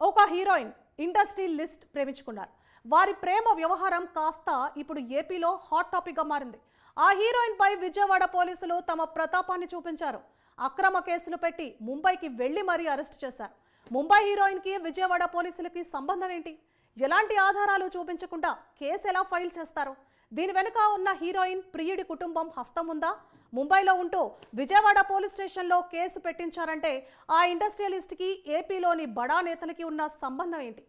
ఒక heroine industry list ప్రేమించుకున్నారు. వారి ప్రేమ వ్యవహారం కాస్త ఇప్పుడు ఏపీలో హాట్ టాపిక్ గా మారింది. ఆ హీరోయిన్ పై విజయవాడ పోలీసులు తమ ప్రతాపాన్ని చూపించారు. అక్రమ కేసులు పెట్టి ముంబైకి వెళ్లి మరీ అరెస్ట్ చేశారు. ముంబై హీరోయిన్ కి విజయవాడ పోలీసులకి సంబంధం ఏంటి? ఎలాంటి ఆధారాలు చూపించకుండా కేసు ఎలా ఫైల్ చేస్తారు? దీని వెనుక ఉన్న హీరోయిన్ ప్రియుడి కుటుంబం హస్తం ఉందా? ముంబైలో ఉంటూ విజయవాడ పోలీస్ స్టేషన్లో కేసు పెట్టించారంటే ఆ ఇండస్ట్రియలిస్ట్కి ఏపీలోని బడా నేతలకి ఉన్న సంబంధం ఏంటి?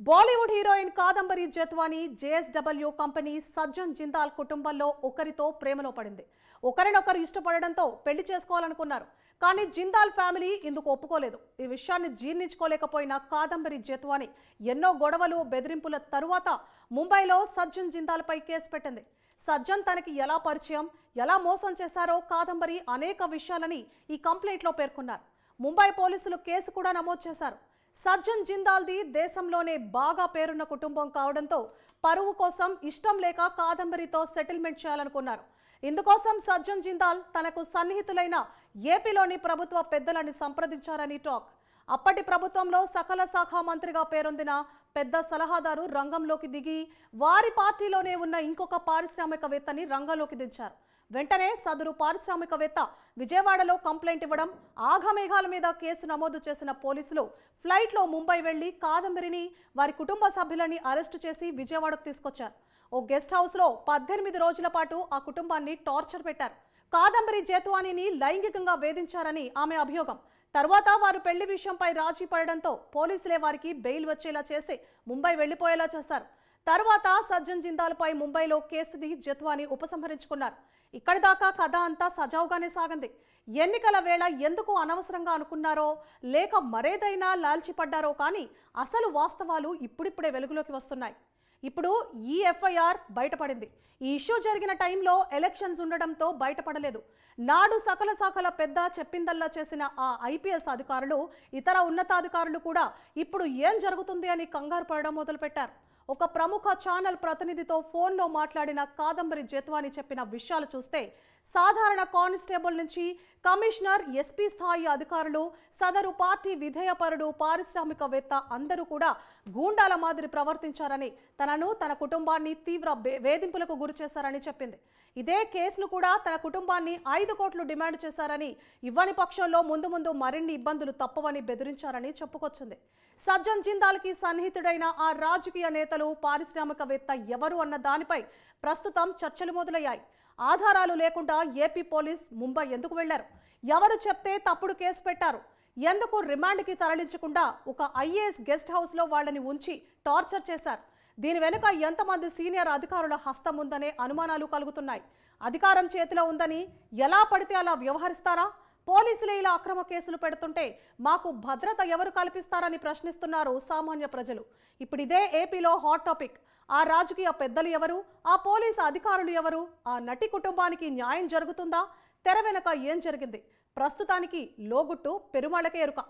Bollywood heroine Kadambari Jethwani JSW company Sajjan Jindal కుటుంబంలో ఒకరితో ప్రేమలో పడింది. ఒకరినొకరు ఇష్టపడడంతో పెళ్లి చేసుకోవాలనుకున్నారు. కానీ జిందాల్ ఫ్యామిలీ ఇందుకు ఒప్పుకోలేదు. ఈ విషయాన్ని జీర్ణించుకోలేకపోయిన కాదంబరి జత్వానీ ఎన్నో గొడవలు బెదిరింపుల తరువాత ముంబైలో సజ్జన్ జిందాల్ పై కేసు పెట్టింది. సజ్జన్ తనకి ఎలా పరిచయం, ఎలా మోసం చేశారో కాదంబరి అనేక విషయాలని ఈ కంప్లైంట్లో పేర్కొన్నారు. ముంబై పోలీసులు కేసు కూడా నమోదు చేశారు. సజ్జన్ జిందాల్ది దేశంలోనే బాగా పేరున్న కుటుంబం కావడంతో పరువు కోసం ఇష్టం లేక కాదంబరితో సెటిల్మెంట్ చేయాలనుకున్నారు. ఇందుకోసం సజ్జన్ జిందాల్ తనకు సన్నిహితులైన ఏపీలోని ప్రభుత్వ పెద్దలని సంప్రదించారని టాక్. అప్పటి ప్రభుత్వంలో సకల శాఖ మంత్రిగా పేరొందిన పెద్ద సలహాదారు రంగంలోకి దిగి వారి పార్టీలోనే ఉన్న ఇంకొక పారిశ్రామికవేత్తని రంగంలోకి దించారు. వెంటనే సదరు పారిశ్రామికవేత్త విజయవాడలో కంప్లైంట్ ఇవ్వడం, ఆఘమేఘాల మీద కేసు నమోదు చేసిన పోలీసులు ఫ్లైట్లో ముంబై వెళ్లి కాదంబరిని వారి కుటుంబ సభ్యులని అరెస్టు చేసి విజయవాడకు తీసుకొచ్చారు. ఓ గెస్ట్ హౌస్లో 18 రోజుల పాటు ఆ కుటుంబాన్ని టార్చర్ పెట్టారు. కాదంబరి జేత్వానీని లైంగికంగా వేధించారని ఆమె అభియోగం. తర్వాత వారు పెళ్లి విషయంపై రాజీ పడడంతో పోలీసులే వారికి బెయిల్ వచ్చేలా చేసి ముంబై వెళ్లిపోయేలా చేశారు. తర్వాత సజ్జన్ జిందాల్పై ముంబైలో కేసుని జత్వానీ ఉపసంహరించుకున్నారు. ఇక్కడి దాకా కథ అంతా సజావుగానే సాగింది. ఎన్నికల వేళ ఎందుకు అనవసరంగా అనుకున్నారో లేక మరేదైనా లాల్చిపడ్డారో కానీ అసలు వాస్తవాలు ఇప్పుడిప్పుడే వెలుగులోకి వస్తున్నాయి. ఇప్పుడు ఈ ఎఫ్ఐఆర్ బయటపడింది. ఈ ఇష్యూ జరిగిన టైంలో ఎలక్షన్స్ ఉండడంతో బయటపడలేదు. నాడు సకల శాఖల పెద్ద చెప్పిందల్లా చేసిన ఆ ఐపీఎస్ అధికారులు, ఇతర ఉన్నతాధికారులు కూడా ఇప్పుడు ఏం జరుగుతుంది అని కంగారు పడడం మొదలుపెట్టారు. ఒక ప్రముఖ ఛానల్ ప్రతినిధితో ఫోన్లో మాట్లాడిన కాదంబరి జత్వానీ చెప్పిన విషయాలు చూస్తే సాధారణ కానిస్టేబుల్ నుంచి కమిషనర్, ఎస్పీ స్థాయి అధికారులు, సదరు పార్టీ విధేయపరుడు, పారిశ్రామికవేత్త అందరూ కూడా గూండాల మాదిరి ప్రవర్తించారని, తనను తన కుటుంబాన్ని తీవ్ర వేధింపులకు గురి చేశారని చెప్పింది. ఇదే కేసును కూడా తన కుటుంబాన్ని 5 కోట్లు డిమాండ్ చేశారని, ఇవ్వని పక్షంలో ముందు ముందు మరిన్ని ఇబ్బందులు తప్పవని బెదిరించారని చెప్పుకొచ్చింది. సజ్జన్ జిందాల్కి సన్నిహితుడైన ఆ రాజకీయ నేతలు, పారిశ్రామికవేత్త ఎవరు అన్న దానిపై ప్రస్తుతం చర్చలు మొదలయ్యాయి. ఆధారాలు లేకుండా ఏపీ పోలీస్ ముంబై ఎందుకు వెళ్లారు? ఎవరు చెప్తే తప్పుడు కేసు పెట్టారు? ఎందుకు రిమాండ్కి తరలించకుండా ఒక ఐఏఎస్ గెస్ట్ హౌస్లో వాళ్ళని ఉంచి టార్చర్ చేశారు? దీని వెనుక ఎంతమంది సీనియర్ అధికారుల హస్తం ఉందనే అనుమానాలు కలుగుతున్నాయి. అధికారం చేతిలో ఉందని ఎలా పడితే అలా వ్యవహరిస్తారా? పోలీసులే ఇలా అక్రమ కేసులు పెడుతుంటే మాకు భద్రత ఎవరు కల్పిస్తారని ప్రశ్నిస్తున్నారు సామాన్య ప్రజలు. ఇప్పుడు ఇదే ఏపీలో హాట్ టాపిక్. ఆ రాజకీయ పెద్దలు ఎవరు? ఆ పోలీసు అధికారులు ఎవరు? ఆ నటి కుటుంబానికి న్యాయం జరుగుతుందా? తెర వెనుక ఏం జరిగింది? ప్రస్తుతానికి లోగుట్టు పెరుమాళకే ఎరుక.